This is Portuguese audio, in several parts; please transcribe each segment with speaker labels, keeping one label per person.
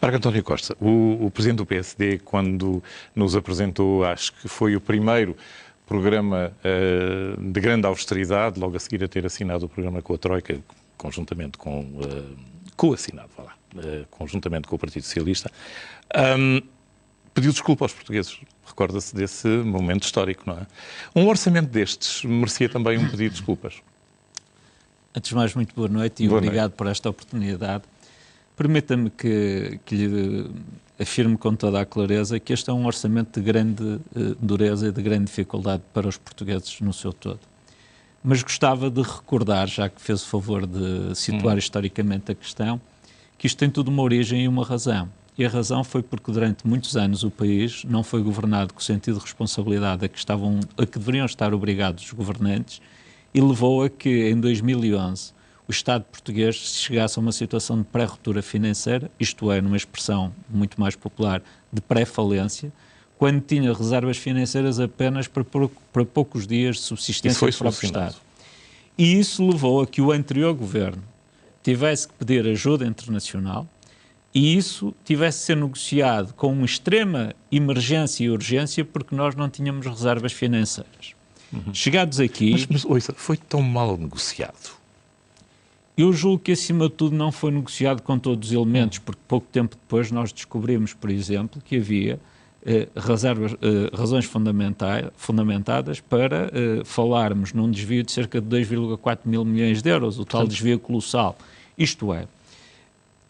Speaker 1: Marco António Costa, o Presidente do PSD, quando nos apresentou, acho que foi o primeiro programa de grande austeridade, logo a seguir a ter assinado o programa com a Troika, conjuntamente co-assinado, conjuntamente com o Partido Socialista, pediu desculpa aos portugueses. Recorda-se desse momento histórico, não é? Um orçamento destes merecia também um pedido de desculpas.
Speaker 2: Antes de mais, muito boa noite e obrigado por esta oportunidade. Permita-me que lhe afirme com toda a clareza que este é um orçamento de grande dureza e de grande dificuldade para os portugueses no seu todo. Mas gostava de recordar, já que fez o favor de situar historicamente a questão, que isto tem tudo uma origem e uma razão. E a razão foi porque durante muitos anos o país não foi governado com o sentido de responsabilidade a que deveriam estar obrigados os governantes, e levou a que em 2011 o Estado português chegasse a uma situação de pré-ruptura financeira, isto é, numa expressão muito mais popular, de pré-falência, quando tinha reservas financeiras apenas para poucos dias de subsistência do próprio Estado. E isso levou a que o anterior governo tivesse que pedir ajuda internacional e isso tivesse de ser negociado com uma extrema emergência e urgência porque nós não tínhamos reservas financeiras. Chegados aqui...
Speaker 1: Mas ouça, foi tão mal negociado?
Speaker 2: Eu julgo que, acima de tudo, não foi negociado com todos os elementos, porque pouco tempo depois nós descobrimos, por exemplo, que havia razões fundamentadas para falarmos num desvio de cerca de 2,4 mil milhões de euros, o tal desvio colossal. Isto é,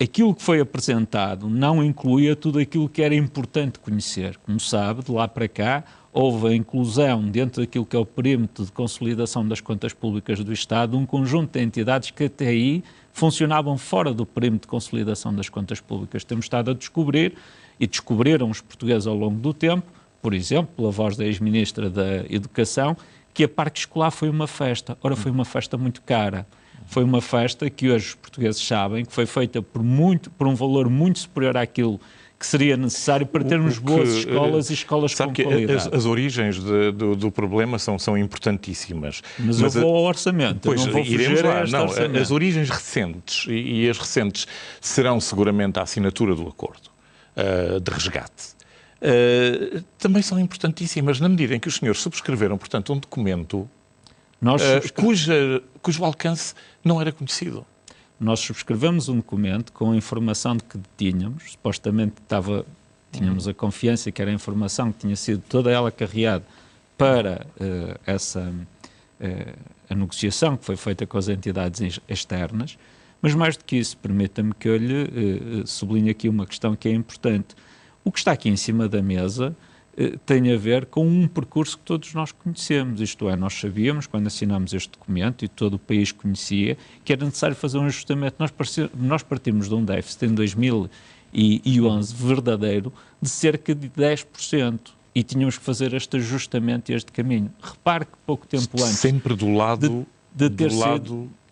Speaker 2: aquilo que foi apresentado não incluía tudo aquilo que era importante conhecer. Como sabe, de lá para cá, houve a inclusão dentro daquilo que é o perímetro de consolidação das contas públicas do Estado, um conjunto de entidades que até aí funcionavam fora do perímetro de consolidação das contas públicas. Temos estado a descobrir, e descobriram os portugueses ao longo do tempo, por exemplo, pela voz da ex-ministra da Educação, que a Parque Escolar foi uma festa. Ora, foi uma festa muito cara. Foi uma festa que hoje os portugueses sabem que foi feita por um valor muito superior àquilo que seria necessário para termos boas escolas e escolas com qualidade.
Speaker 1: As origens do problema são importantíssimas.
Speaker 2: Mas eu vou ao orçamento,
Speaker 1: pois,
Speaker 2: não vou fugir a este orçamento.
Speaker 1: As origens recentes, e as recentes serão seguramente a assinatura do acordo de resgate, também são importantíssimas na medida em que os senhores subscreveram, portanto, um documento cujo alcance não era conhecido.
Speaker 2: Nós subscrevemos um documento com a informação de que tínhamos, supostamente tínhamos a confiança que era a informação que tinha sido toda ela carreada para a negociação que foi feita com as entidades externas, mas mais do que isso, permita-me que eu lhe sublinhe aqui uma questão que é importante. O que está aqui em cima da mesa tem a ver com um percurso que todos nós conhecemos, isto é, nós sabíamos, quando assinámos este documento, e todo o país conhecia, que era necessário fazer um ajustamento. Nós partimos de um déficit em 2011 verdadeiro de cerca de 10%, e tínhamos que fazer este ajustamento e este caminho. Repare que pouco tempo antes...
Speaker 1: Sempre do lado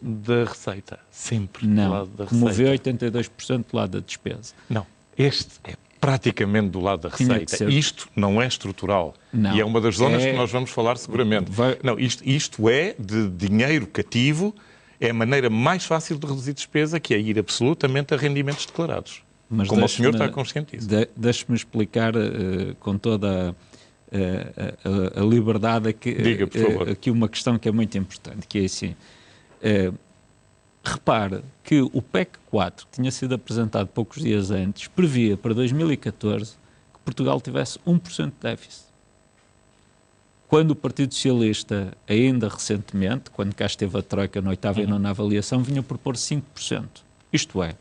Speaker 1: da receita. Sempre
Speaker 2: não,
Speaker 1: do lado da receita.
Speaker 2: Como vê, 82% do lado da despesa.
Speaker 1: Não, este é praticamente do lado da receita. Isto não é estrutural.
Speaker 2: Não.
Speaker 1: E é uma das zonas que nós vamos falar seguramente. Não, isto é de dinheiro cativo, é a maneira mais fácil de reduzir despesa, que é ir absolutamente a rendimentos declarados.
Speaker 2: Mas
Speaker 1: como o senhor está consciente disso.
Speaker 2: Deixe-me explicar com toda a liberdade
Speaker 1: Diga, por favor.
Speaker 2: aqui uma questão que é muito importante, que é assim... Repare que o PEC 4, que tinha sido apresentado poucos dias antes, previa para 2014 que Portugal tivesse 1% de déficit. Quando o Partido Socialista, ainda recentemente, quando cá esteve a Troika na 8ª e 9ª avaliação, vinha propor 5%. Isto é,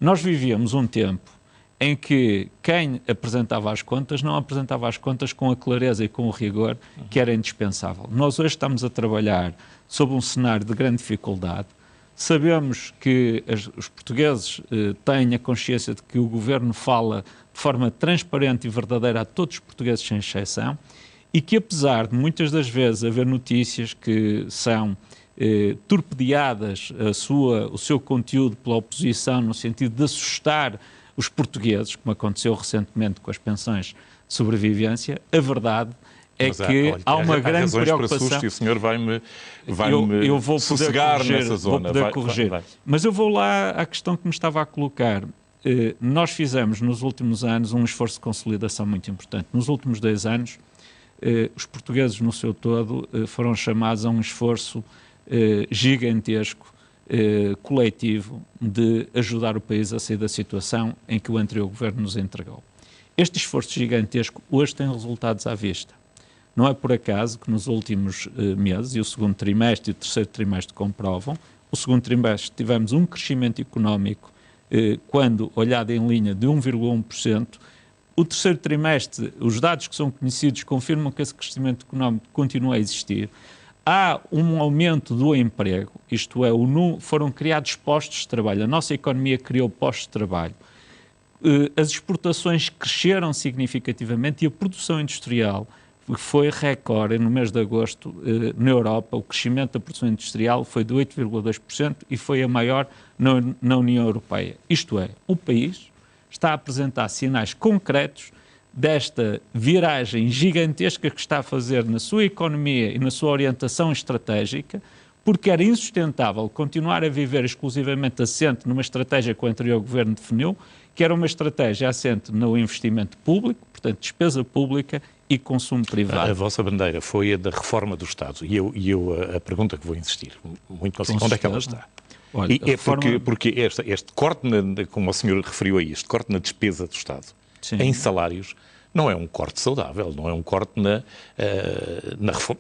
Speaker 2: nós vivíamos um tempo em que quem apresentava as contas não apresentava as contas com a clareza e com o rigor que era indispensável. Nós hoje estamos a trabalhar sob um cenário de grande dificuldade. Sabemos que os portugueses têm a consciência de que o Governo fala de forma transparente e verdadeira a todos os portugueses sem exceção e que, apesar de muitas das vezes haver notícias que são torpedeadas o seu conteúdo pela oposição no sentido de assustar os portugueses, como aconteceu recentemente com as pensões de sobrevivência, a verdade é que há uma grande preocupação.
Speaker 1: Para susto, e o senhor vai-me
Speaker 2: eu vou
Speaker 1: sossegar nessa zona.
Speaker 2: Vou poder corrigir. Mas eu vou lá à questão que me estava a colocar. nós fizemos nos últimos anos um esforço de consolidação muito importante. Nos últimos 2 anos, os portugueses no seu todo foram chamados a um esforço gigantesco, coletivo, de ajudar o país a sair da situação em que o anterior governo nos entregou. Este esforço gigantesco hoje tem resultados à vista. Não é por acaso que nos últimos meses, e o segundo trimestre e o terceiro trimestre comprovam, o segundo trimestre tivemos um crescimento económico, quando olhado em linha, de 1,1%. O terceiro trimestre, os dados que são conhecidos confirmam que esse crescimento económico continua a existir. Há um aumento do emprego, isto é, foram criados postos de trabalho. A nossa economia criou postos de trabalho. As exportações cresceram significativamente e a produção industrial foi recorde no mês de agosto na Europa. O crescimento da produção industrial foi de 8,2% e foi a maior na União Europeia. Isto é, o país está a apresentar sinais concretos desta viragem gigantesca que está a fazer na sua economia e na sua orientação estratégica, porque era insustentável continuar a viver exclusivamente assente numa estratégia que o anterior governo definiu, que era uma estratégia assente no investimento público, portanto, despesa pública e consumo privado.
Speaker 1: A vossa bandeira foi a da reforma do Estado e eu a pergunta que vou insistir, muito consigo, onde é que ela está?
Speaker 2: Olha,
Speaker 1: porque este corte, como o senhor referiu aí, este corte na despesa do Estado, sim, em salários, não é um corte saudável, não é um corte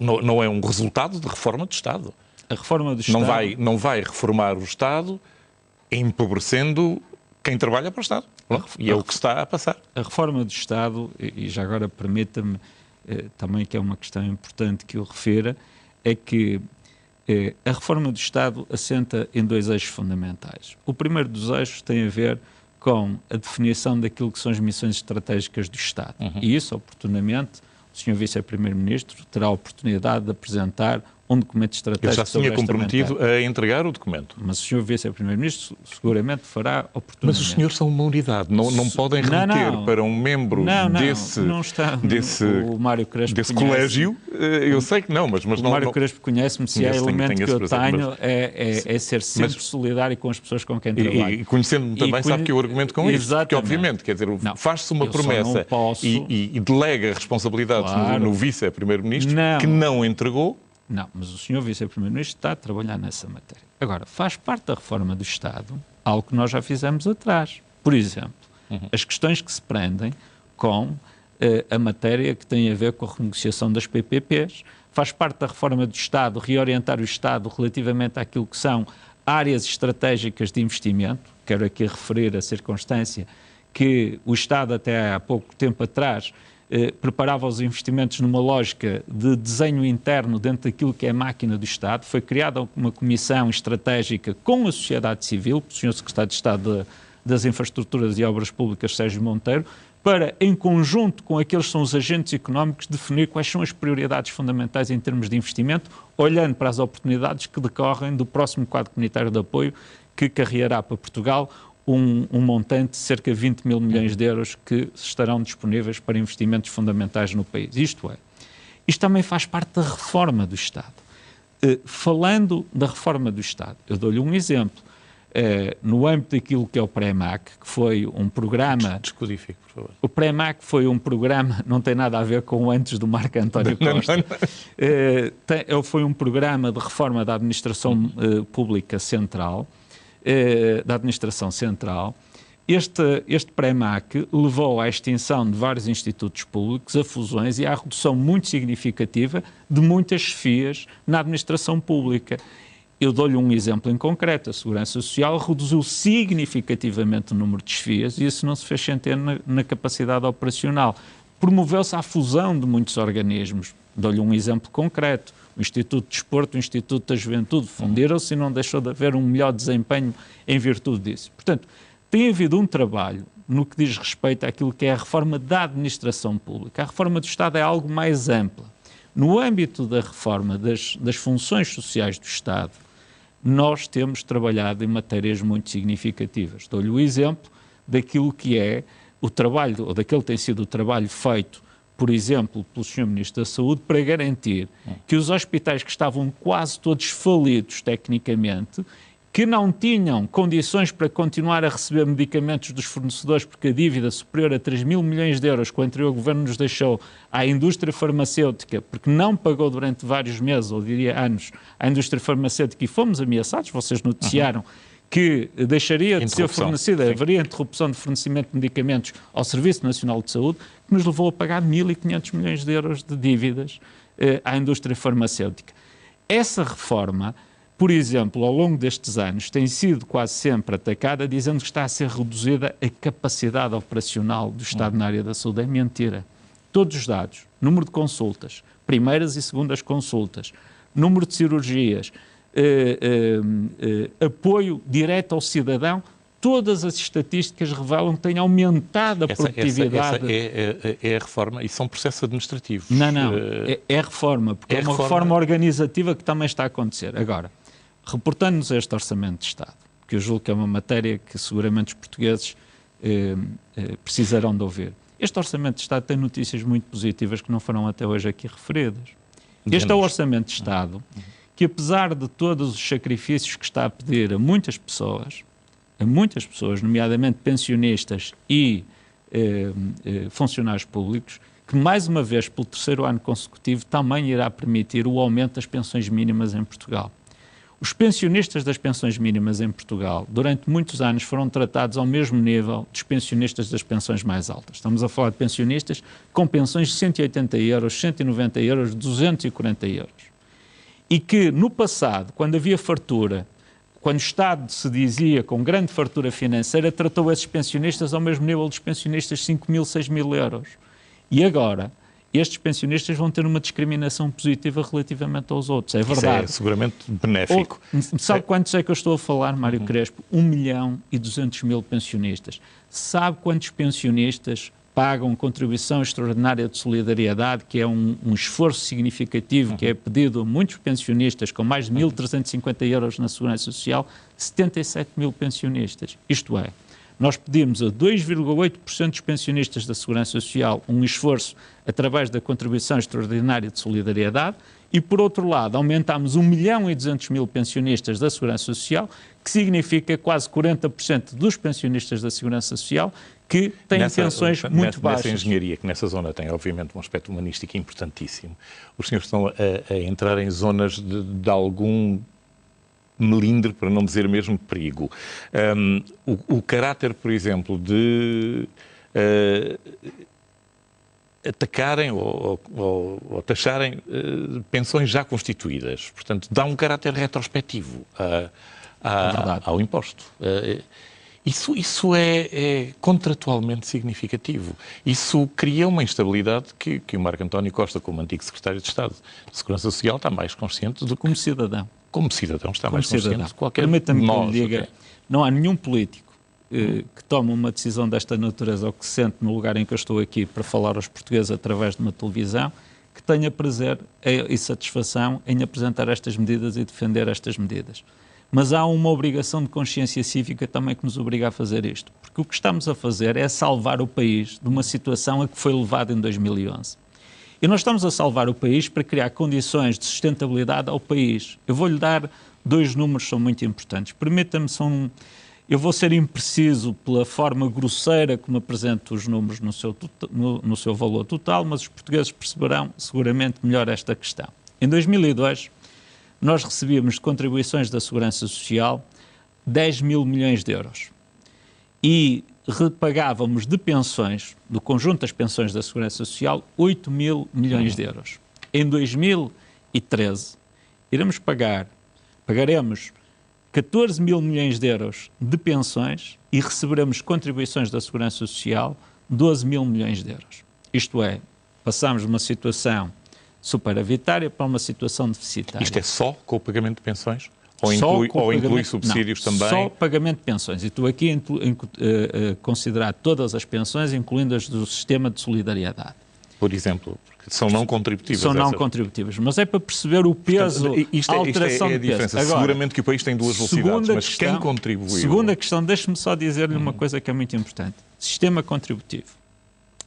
Speaker 1: não é um resultado de reforma do Estado.
Speaker 2: A reforma do Estado
Speaker 1: não vai reformar o Estado empobrecendo quem trabalha para o Estado. E é o que está a passar.
Speaker 2: A reforma do Estado, e já agora permita-me também que é uma questão importante que eu refira, é que a reforma do Estado assenta em 2 eixos fundamentais. O primeiro dos eixos tem a ver com a definição daquilo que são as missões estratégicas do Estado. E isso, oportunamente, o Sr. Vice-Primeiro-Ministro terá a oportunidade de apresentar um documento estratégico.
Speaker 1: Eu já se tinha comprometido a entregar o documento.
Speaker 2: Mas o Sr. Vice-Primeiro-Ministro seguramente fará oportunamente.
Speaker 1: Mas os senhores são uma unidade, não podem remeter para um membro
Speaker 2: o Mário Crespo
Speaker 1: desse colégio. Eu sei que não, mas
Speaker 2: o Mário Crespo conhece-me, se há elemento que eu tenho é ser sempre solidário com as pessoas com quem trabalho.
Speaker 1: E conhecendo-me também sabe que eu argumento com isso. Porque obviamente, quer dizer, faz-se uma promessa e delega a responsabilidade no Vice-Primeiro-Ministro que não entregou.
Speaker 2: Não, mas o Sr. Vice-Primeiro-Ministro está a trabalhar nessa matéria. Agora, faz parte da reforma do Estado algo que nós já fizemos atrás. Por exemplo, as questões que se prendem com a matéria que tem a ver com a renegociação das PPPs. Faz parte da reforma do Estado reorientar o Estado relativamente àquilo que são áreas estratégicas de investimento. Quero aqui referir a circunstância que o Estado até há pouco tempo atrás preparava os investimentos numa lógica de desenho interno dentro daquilo que é a máquina do Estado. Foi criada uma comissão estratégica com a sociedade civil, o Sr. Secretário de Estado das Infraestruturas e Obras Públicas, Sérgio Monteiro, para, em conjunto com aqueles que são os agentes económicos, definir quais são as prioridades fundamentais em termos de investimento, olhando para as oportunidades que decorrem do próximo quadro comunitário de apoio que carregará para Portugal um montante de cerca de 20 mil milhões de euros que estarão disponíveis para investimentos fundamentais no país. Isto também faz parte da reforma do Estado. Falando da reforma do Estado, eu dou-lhe um exemplo. No âmbito daquilo que é o PREMAC, que foi um programa...
Speaker 1: Descodifique, por favor.
Speaker 2: O PREMAC foi um programa, não tem nada a ver com o antes do Marco António Costa. Foi um programa de reforma da administração pública central, da administração central. Este PREMAC levou à extinção de vários institutos públicos, a fusões e à redução muito significativa de muitas chefias na administração pública. Eu dou-lhe um exemplo em concreto. A Segurança Social reduziu significativamente o número de chefias e isso não se fez sentir na capacidade operacional. Promoveu-se a fusão de muitos organismos. Dou-lhe um exemplo concreto. O Instituto de Desporto, o Instituto da Juventude fundiram-se e não deixou de haver um melhor desempenho em virtude disso. Portanto, tem havido um trabalho no que diz respeito àquilo que é a reforma da administração pública. A reforma do Estado é algo mais ampla. No âmbito da reforma das funções sociais do Estado, nós temos trabalhado em matérias muito significativas. Dou-lhe o exemplo daquilo que é o trabalho, ou daquele que tem sido o trabalho feito, por exemplo, pelo Sr. Ministro da Saúde, para garantir que os hospitais que estavam quase todos falidos tecnicamente que não tinham condições para continuar a receber medicamentos dos fornecedores porque a dívida superior a 3 mil milhões de euros que o anterior governo nos deixou à indústria farmacêutica, porque não pagou durante vários meses, ou diria anos, à indústria farmacêutica, e fomos ameaçados, vocês noticiaram, que deixaria de ser fornecida, haveria interrupção de fornecimento de medicamentos ao Serviço Nacional de Saúde, que nos levou a pagar 1.500 milhões de euros de dívidas à indústria farmacêutica. Essa reforma, por exemplo, ao longo destes anos, tem sido quase sempre atacada dizendo que está a ser reduzida a capacidade operacional do Estado na área da saúde. É mentira. Todos os dados, número de consultas, primeiras e segundas consultas, número de cirurgias, apoio direto ao cidadão, todas as estatísticas revelam que tem aumentado a produtividade.
Speaker 1: Essa é a reforma, e são processos administrativos.
Speaker 2: Não, é reforma, porque é uma reforma organizativa que também está a acontecer. Agora, reportando-nos a este Orçamento de Estado, que eu julgo que é uma matéria que seguramente os portugueses precisarão de ouvir. Este Orçamento de Estado tem notícias muito positivas que não foram até hoje aqui referidas. Este é o Orçamento de Estado que, apesar de todos os sacrifícios que está a pedir a muitas pessoas, nomeadamente pensionistas e funcionários públicos, que mais uma vez, pelo terceiro ano consecutivo, também irá permitir o aumento das pensões mínimas em Portugal. Os pensionistas das pensões mínimas em Portugal, durante muitos anos, foram tratados ao mesmo nível dos pensionistas das pensões mais altas. Estamos a falar de pensionistas com pensões de 180 euros, 190 euros, 240 euros. E que, no passado, quando havia fartura, quando o Estado se dizia com grande fartura financeira, tratou esses pensionistas ao mesmo nível dos pensionistas de 5 mil, 6 mil euros. E agora, estes pensionistas vão ter uma discriminação positiva relativamente aos outros. É verdade.
Speaker 1: Isso é seguramente benéfico.
Speaker 2: Sabe quantos é que eu estou a falar, Mário Crespo? 1.200.000 pensionistas. Sabe quantos pensionistas pagam contribuição extraordinária de solidariedade, que é um esforço significativo que é pedido a muitos pensionistas com mais de 1.350 euros na Segurança Social? 77 mil pensionistas. Isto é, nós pedimos a 2,8% dos pensionistas da Segurança Social um esforço através da contribuição extraordinária de solidariedade e, por outro lado, aumentámos 1.200.000 pensionistas da Segurança Social, que significa quase 40% dos pensionistas da Segurança Social que têm pensões muito baixas.
Speaker 1: Nessa engenharia, que nessa zona tem, obviamente, um aspecto humanístico importantíssimo, os senhores estão a entrar em zonas de algum melindre, para não dizer mesmo perigo. O caráter, por exemplo, de atacarem ou taxarem pensões já constituídas, portanto, dá um caráter retrospectivo ao imposto. Isso é contratualmente significativo. Isso cria uma instabilidade que o Marco António Costa, como antigo Secretário de Estado de Segurança Social, está mais consciente do que...
Speaker 2: Como cidadão.
Speaker 1: Como cidadão está mais consciente de qualquer
Speaker 2: Permita-me que lhe diga, não há nenhum político que tome uma decisão desta natureza ou que se sente no lugar em que eu estou aqui para falar aos portugueses através de uma televisão, que tenha prazer e satisfação em apresentar estas medidas e defender estas medidas. Mas há uma obrigação de consciência cívica também que nos obriga a fazer isto. Porque o que estamos a fazer é salvar o país de uma situação a que foi levado em 2011. E nós estamos a salvar o país para criar condições de sustentabilidade ao país. Eu vou-lhe dar dois números que são muito importantes. Permita-me, eu vou ser impreciso pela forma grosseira como apresento os números no seu valor total, mas os portugueses perceberão seguramente melhor esta questão. Em 2002, nós recebíamos de contribuições da Segurança Social 10 mil milhões de euros. E repagávamos de pensões, do conjunto das pensões da Segurança Social, 8 mil milhões de euros. Em 2013, pagaremos 14 mil milhões de euros de pensões e receberemos contribuições da Segurança Social 12 mil milhões de euros. Isto é, passamos de uma situação superavitária para uma situação deficitária.
Speaker 1: Isto é só com o pagamento de pensões? Ou inclui subsídios também?
Speaker 2: Só pagamento de pensões. E estou aqui a considerar todas as pensões, incluindo as do sistema de solidariedade.
Speaker 1: Por exemplo, porque são não contributivas.
Speaker 2: São não contributivas, mas é para perceber o peso, a alteração
Speaker 1: é a diferença. Agora, seguramente que o país tem duas velocidades, mas quem contribuiu...
Speaker 2: Segunda questão, deixe-me só dizer-lhe uma coisa que é muito importante. Sistema contributivo.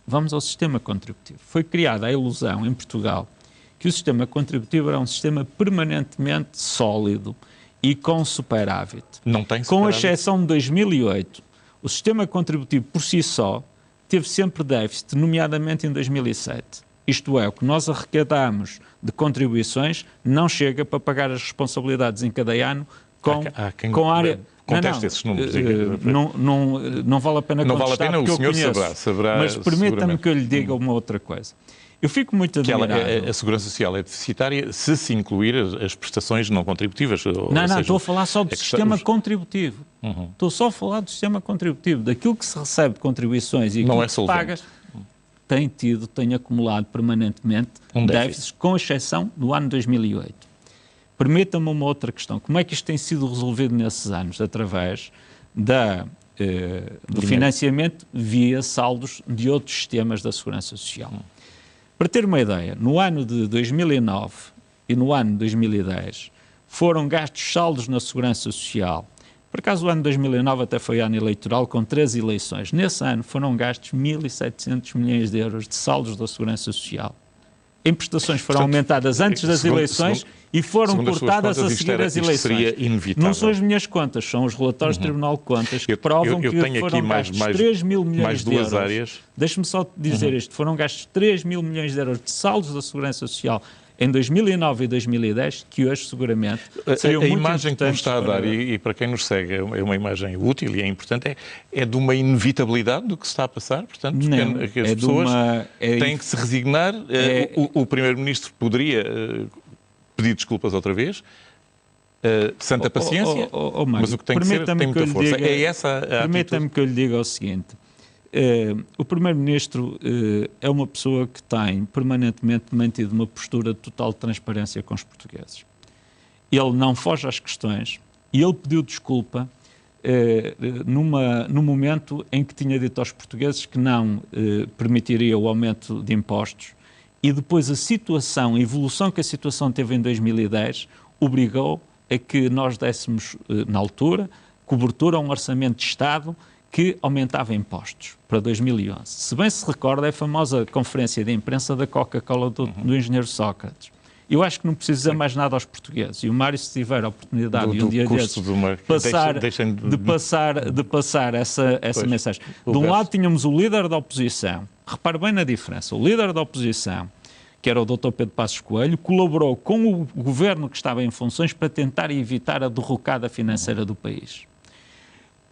Speaker 2: Vamos ao sistema contributivo. Foi criada a ilusão em Portugal que o sistema contributivo era um sistema permanentemente sólido e com superávit.
Speaker 1: Não tem superávit.
Speaker 2: Com exceção de 2008, o sistema contributivo por si só teve sempre déficit, nomeadamente em 2007. Isto é, o que nós arrecadamos de contribuições não chega para pagar as responsabilidades em cada ano com a área...
Speaker 1: Conteste esses números.
Speaker 2: Não vale a pena contestar,
Speaker 1: não vale a pena, o senhor saberá.
Speaker 2: Mas permita-me que eu lhe diga uma outra coisa. Eu fico muito admirado.
Speaker 1: A Segurança Social é deficitária se incluir as prestações não contributivas.
Speaker 2: Não, estou a falar só do sistema contributivo. Estou só a falar do sistema contributivo, daquilo que se recebe de contribuições e aquilo que se paga. Tem acumulado permanentemente déficits, com exceção do ano 2008. Permita-me uma outra questão. Como é que isto tem sido resolvido nesses anos? Através do financiamento via saldos de outros sistemas da Segurança Social. Para ter uma ideia, no ano de 2009 e no ano de 2010 foram gastos saldos na Segurança Social. Por acaso o ano de 2009 até foi ano eleitoral com 3 eleições. Nesse ano foram gastos 1.700 milhões de euros de saldos da Segurança Social. Em prestações foram aumentadas antes das eleições e foram cortadas a seguir as eleições.
Speaker 1: Seria inevitável.
Speaker 2: Não são as minhas contas, são os relatórios do Tribunal de Contas que provam que foram gastos 3 mil milhões de euros. Deixe-me só dizer isto, foram gastos 3 mil milhões de euros de saldos da Segurança Social em 2009 e 2010, que hoje seguramente seriam muito importantes. A imagem que nos está a dar, e para quem nos segue é uma imagem útil e é importante, é de uma inevitabilidade do que se está a passar, portanto, que as pessoas têm que se resignar. O Primeiro-Ministro poderia pedir desculpas outra vez, santa paciência, mas o que tem que ser tem muita força. É essa a atitude. Permita-me que eu lhe diga o seguinte. O Primeiro-Ministro é uma pessoa que tem permanentemente mantido uma postura de total transparência com os portugueses. Ele não foge às questões e ele pediu desculpa no momento em que tinha dito aos portugueses que não permitiria o aumento de impostos e depois a evolução que a situação teve em 2010 obrigou a que nós dessemos, na altura, cobertura a um orçamento de Estado que aumentava impostos para 2011. Se bem se recorda, é a famosa conferência de imprensa da Coca-Cola do engenheiro Sócrates. Eu acho que não preciso dizer mais nada aos portugueses. E o Mário, se tiver a oportunidade de um dia desses de passar essa mensagem. De um lado tínhamos o líder da oposição. Repare bem na diferença. O líder da oposição, que era o Dr. Pedro Passos Coelho, colaborou com o governo que estava em funções para tentar evitar a derrocada financeira do país.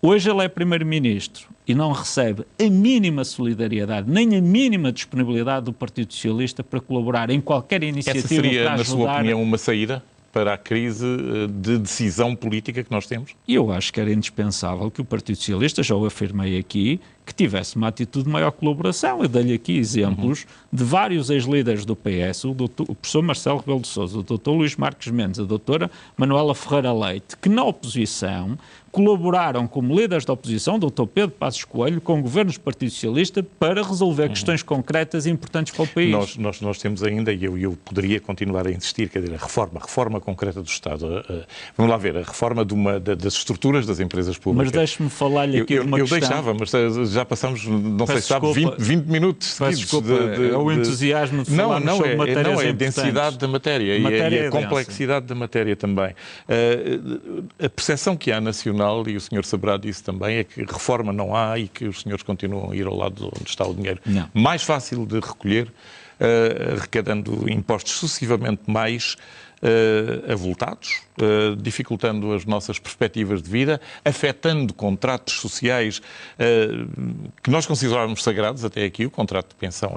Speaker 2: Hoje ele é Primeiro-Ministro e não recebe a mínima solidariedade, nem a mínima disponibilidade do Partido Socialista para colaborar em qualquer iniciativa para ajudar...
Speaker 1: Essa seria, na sua opinião, uma saída para a crise de decisão política que nós temos?
Speaker 2: Eu acho que era indispensável que o Partido Socialista, já o afirmei aqui, que tivesse uma atitude de maior colaboração. Eu dei-lhe aqui exemplos de vários ex-líderes do PS, o professor Marcelo Rebelo de Sousa, o doutor Luís Marques Mendes, a doutora Manuela Ferreira Leite, que na oposição colaboraram como líderes da oposição, o Dr. Pedro Passos Coelho, com governos do Partido Socialista para resolver questões concretas e importantes para o país.
Speaker 1: Nós temos ainda, e eu poderia continuar a insistir, quer dizer, a reforma concreta do Estado. Vamos lá ver, a reforma das estruturas das empresas públicas.
Speaker 2: Mas deixe-me falar-lhe aqui de uma questão.
Speaker 1: Eu deixava, mas já passamos, não sei se sabe, 20 minutos seguidos.
Speaker 2: Desculpa, é o entusiasmo de falarmos sobre matérias importantes.
Speaker 1: Não, é a densidade da matéria e a complexidade da matéria também. A percepção que há nacional, e o senhor saberá disso também, é que reforma não há e que os senhores continuam a ir ao lado onde está o dinheiro.
Speaker 2: Não.
Speaker 1: Mais fácil de recolher, arrecadando impostos sucessivamente mais avultados, dificultando as nossas perspectivas de vida, afetando contratos sociais que nós considerávamos sagrados até aqui. O contrato de pensão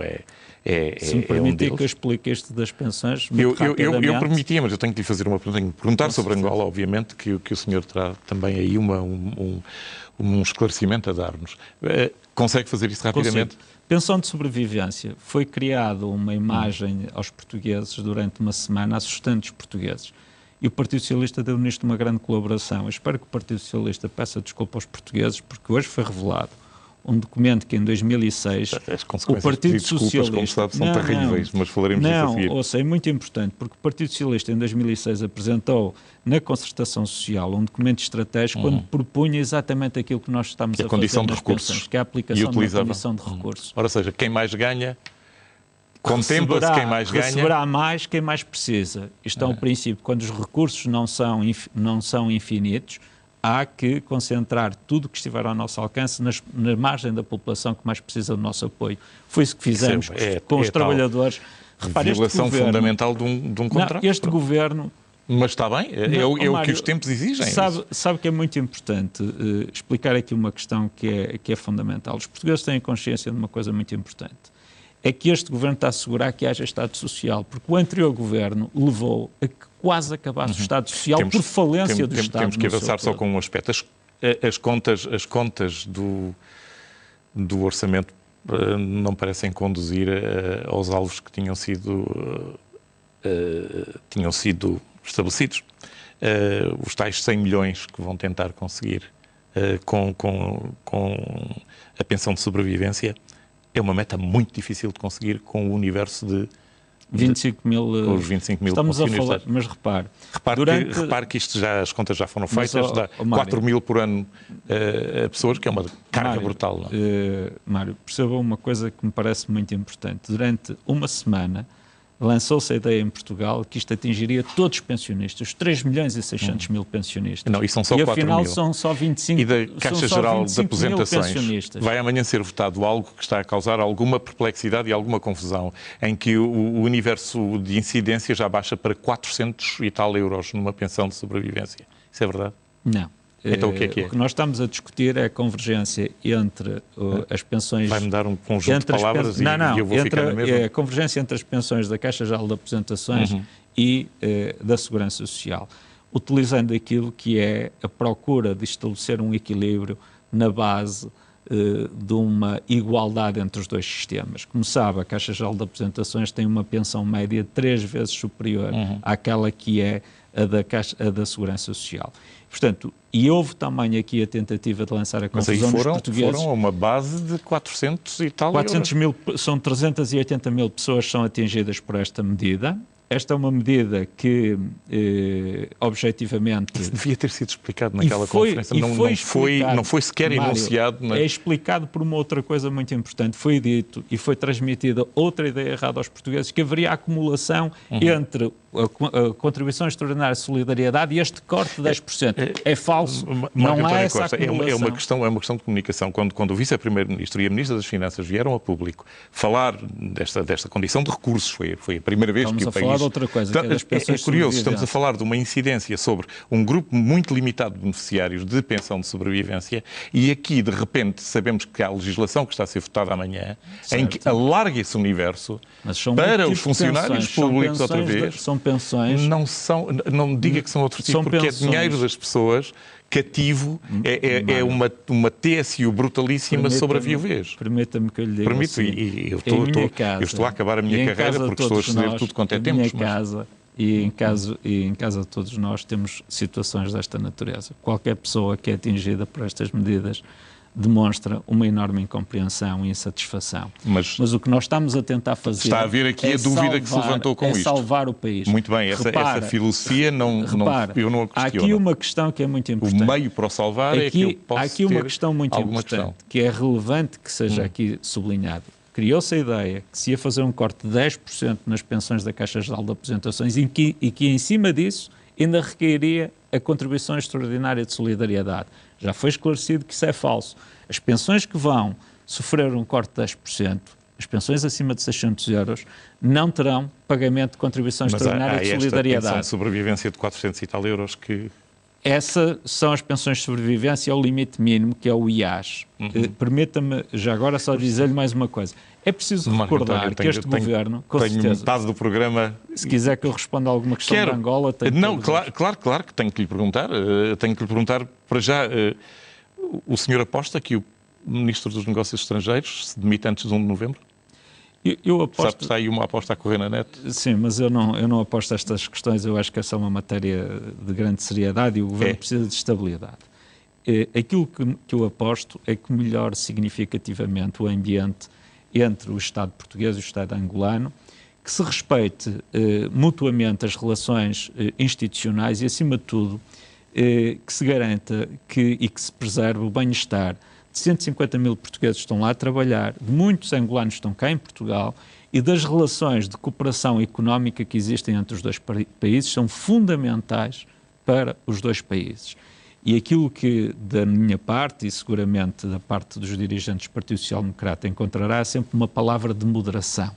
Speaker 2: se me permitir que eu explique este das pensões muito rapidamente.
Speaker 1: Eu permitia, mas eu tenho que lhe fazer uma pergunta. Tenho que perguntar sobre Angola, obviamente, que o senhor terá também aí um esclarecimento a dar-nos. Consegue fazer isso rapidamente?
Speaker 2: Consigo. Pensão de sobrevivência. Foi criada uma imagem aos portugueses durante uma semana, assustando os portugueses. E o Partido Socialista deu nisto uma grande colaboração. Eu espero que o Partido Socialista peça desculpa aos portugueses, porque hoje foi revelado um documento que em 2006 o Partido Socialista...
Speaker 1: como sabe, são terríveis, mas falaremos disso a seguir.
Speaker 2: Ouça, é muito importante, porque o Partido Socialista em 2006 apresentou na concertação social um documento estratégico quando propunha exatamente aquilo que nós estamos a fazer nas pensões, que é a aplicação da condição de recursos.
Speaker 1: Ora seja, quem mais ganha Contempla-se quem mais ganha.
Speaker 2: Receberá mais quem mais precisa. Isto é um princípio. Quando os recursos não são infinitos, há que concentrar tudo o que estiver ao nosso alcance na margem da população que mais precisa do nosso apoio. Foi isso que fizemos com os trabalhadores.
Speaker 1: Repare, violação fundamental de um contrato.
Speaker 2: Não, este governo...
Speaker 1: Mas está bem, é o que os tempos exigem.
Speaker 2: Sabe que é muito importante explicar aqui uma questão que é fundamental. Os portugueses têm consciência de uma coisa muito importante. É que este governo está a assegurar que haja Estado Social, porque o anterior governo levou a que quase acabasse o Estado Social por falência do Estado.
Speaker 1: Temos que avançar só com um aspecto. As contas do orçamento não parecem conduzir aos alvos que tinham sido estabelecidos. Os tais 100 milhões que vão tentar conseguir com a pensão de sobrevivência é uma meta muito difícil de conseguir com o universo de
Speaker 2: 25 mil.
Speaker 1: Os 25 mil
Speaker 2: estamos a falar, mas repare
Speaker 1: que as contas já foram feitas, dá 4 mil por ano a pessoas, que é uma carga brutal. Não?
Speaker 2: Mário, perceba uma coisa que me parece muito importante. Durante uma semana lançou-se a ideia em Portugal que isto atingiria todos os pensionistas, 3 milhões e 600 mil pensionistas.
Speaker 1: Não, e são só 4 mil.
Speaker 2: E afinal são só 25
Speaker 1: E da Caixa Geral de Aposentações vai amanhã ser votado algo que está a causar alguma perplexidade e alguma confusão, em que o universo de incidência já baixa para 400 e tal euros numa pensão de sobrevivência. Isso é verdade?
Speaker 2: Não.
Speaker 1: Então o que é que é?
Speaker 2: O que nós estamos a discutir é a convergência entre as pensões...
Speaker 1: Vai-me dar um conjunto de palavras e eu vou ficar na mesma?
Speaker 2: A convergência entre as pensões da Caixa Geral de Aposentações e da Segurança Social, utilizando aquilo que é a procura de estabelecer um equilíbrio na base de uma igualdade entre os dois sistemas. Como sabe, a Caixa Geral de Aposentações tem uma pensão média 3 vezes superior àquela que é a da Segurança Social. Portanto, e houve também aqui a tentativa de lançar a confusão dos portugueses.
Speaker 1: Foram a uma base de 400 e tal
Speaker 2: 400 mil, são 380 mil pessoas são atingidas por esta medida. Esta é uma medida que, objetivamente...
Speaker 1: Isso devia ter sido explicado naquela conferência. Não foi sequer enunciado.
Speaker 2: É explicado por uma outra coisa muito importante. Foi dito e foi transmitida outra ideia errada aos portugueses, que haveria acumulação entre a contribuição extraordinária de solidariedade e este corte de 10%. É falso. Não há essa acumulação.
Speaker 1: É uma questão de comunicação. Quando o Vice-Primeiro-Ministro e a Ministra das Finanças vieram a público falar desta condição de recursos, foi a primeira vez que o país...
Speaker 2: outra coisa, que é das pensões
Speaker 1: curioso, estamos a falar de uma incidência sobre um grupo muito limitado de beneficiários de pensão de sobrevivência e aqui, de repente, sabemos que há legislação que está a ser votada amanhã, certo, em que alarga esse universo para os funcionários públicos outra vez.
Speaker 2: São pensões...
Speaker 1: Não me diga que são outro tipo, porque pensões, é dinheiro das pessoas... cativo, é uma TSU brutalíssima sobre a viuvez.
Speaker 2: Permita-me que eu lhe diga
Speaker 1: eu estou a acabar a minha carreira porque estou a ceder tudo quanto é tempo.
Speaker 2: Em casa de todos nós temos situações desta natureza. Qualquer pessoa que é atingida por estas medidas demonstra uma enorme incompreensão e insatisfação. Mas o que nós estamos a tentar fazer...
Speaker 1: Está a haver aqui a dúvida que se levantou com isto.
Speaker 2: Salvar o país.
Speaker 1: Muito bem, essa filosofia eu não a questiono.
Speaker 2: Há aqui uma questão que é muito importante.
Speaker 1: O meio para o salvar é que eu posso
Speaker 2: Há aqui uma questão muito importante, que é relevante que seja aqui sublinhado. Criou-se a ideia que se ia fazer um corte de 10% nas pensões da Caixa Geral de Aposentações e que em cima disso ainda recairia a contribuição extraordinária de solidariedade. Já foi esclarecido que isso é falso. As pensões que vão sofrer um corte de 10%, as pensões acima de 600 euros, não terão pagamento de contribuição extraordinária de solidariedade.
Speaker 1: Pensão de sobrevivência de 400 e tal euros que...
Speaker 2: Essas são as pensões de sobrevivência ao limite mínimo, que é o IAS. Permita-me, já agora, só dizer-lhe mais uma coisa. É preciso recordar que este governo, com certeza...
Speaker 1: metade do programa...
Speaker 2: Se quiser que eu responda a alguma questão de Angola...
Speaker 1: Não, claro que tenho que lhe perguntar. Tenho que lhe perguntar, para já, o senhor aposta que o Ministro dos Negócios Estrangeiros se demite antes de 1 de novembro?
Speaker 2: Eu aposto...
Speaker 1: Sabe que está aí uma aposta a correr na net?
Speaker 2: Sim, mas eu não aposto estas questões. Eu acho que essa é uma matéria de grande seriedade e o Governo precisa de estabilidade. Aquilo que eu aposto é que melhore significativamente o ambiente entre o Estado português e o Estado angolano, que se respeite mutuamente as relações institucionais e, acima de tudo, que se garanta e que se preserve o bem-estar de 150 mil portugueses que estão lá a trabalhar, de muitos angolanos que estão cá em Portugal e das relações de cooperação económica que existem entre os dois países são fundamentais para os dois países. E aquilo que, da minha parte, e seguramente da parte dos dirigentes do Partido Social Democrata, encontrará sempre uma palavra de moderação,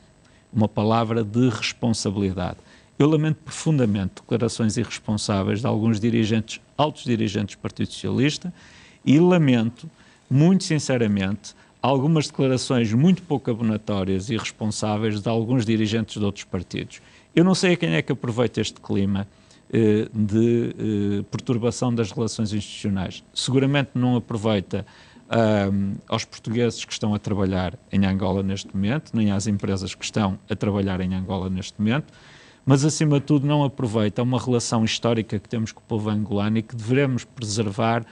Speaker 2: uma palavra de responsabilidade. Eu lamento profundamente declarações irresponsáveis de alguns dirigentes, altos dirigentes do Partido Socialista, e lamento, muito sinceramente, algumas declarações muito pouco abonatórias e irresponsáveis de alguns dirigentes de outros partidos. Eu não sei a quem é que aproveita este clima de perturbação das relações institucionais. Seguramente não aproveita aos portugueses que estão a trabalhar em Angola neste momento, nem às empresas que estão a trabalhar em Angola neste momento, mas acima de tudo não aproveita uma relação histórica que temos com o povo angolano e que devemos preservar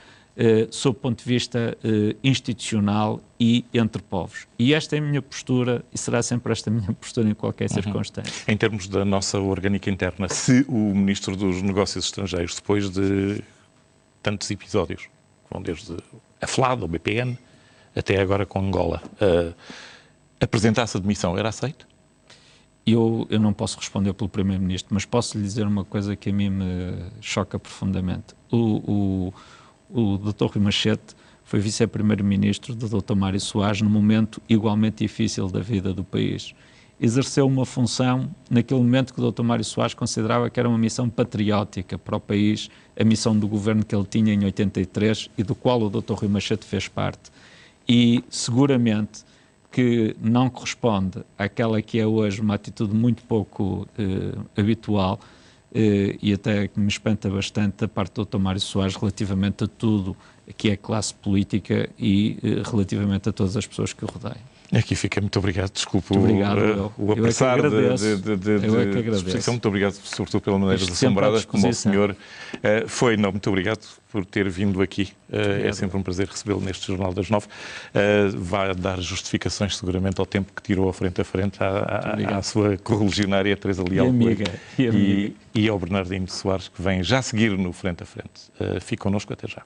Speaker 2: sob o ponto de vista institucional e entre povos. E esta é a minha postura e será sempre esta a minha postura em qualquer circunstância.
Speaker 1: Em termos da nossa orgânica interna, se o Ministro dos Negócios Estrangeiros, depois de tantos episódios, que vão desde a FLAD, o BPN, até agora com Angola, apresentasse a demissão, era aceito?
Speaker 2: Eu não posso responder pelo Primeiro-Ministro, mas posso lhe dizer uma coisa que a mim me choca profundamente. O Dr. Rui Machete foi vice-primeiro-ministro do Dr. Mário Soares num momento igualmente difícil da vida do país. Exerceu uma função naquele momento que o Dr. Mário Soares considerava que era uma missão patriótica para o país, a missão do governo que ele tinha em 83 e do qual o Dr. Rui Machete fez parte. E seguramente que não corresponde àquela que é hoje uma atitude muito pouco habitual, e até que me espanta bastante da parte do Dr. Mário Soares relativamente a tudo que é classe política e relativamente a todas as pessoas que o rodeiam.
Speaker 1: Aqui fica, muito obrigado, desculpe o
Speaker 2: apressar
Speaker 1: de exposição, muito obrigado sobretudo pela maneira desassombrada como o senhor foi, muito obrigado por ter vindo aqui, é sempre um prazer recebê-lo neste Jornal das 9, vai dar justificações seguramente ao tempo que tirou frente a frente à sua correligionária Teresa Leal e ao Bernardino Soares, que vem já seguir no frente a frente. Fique connosco, até já.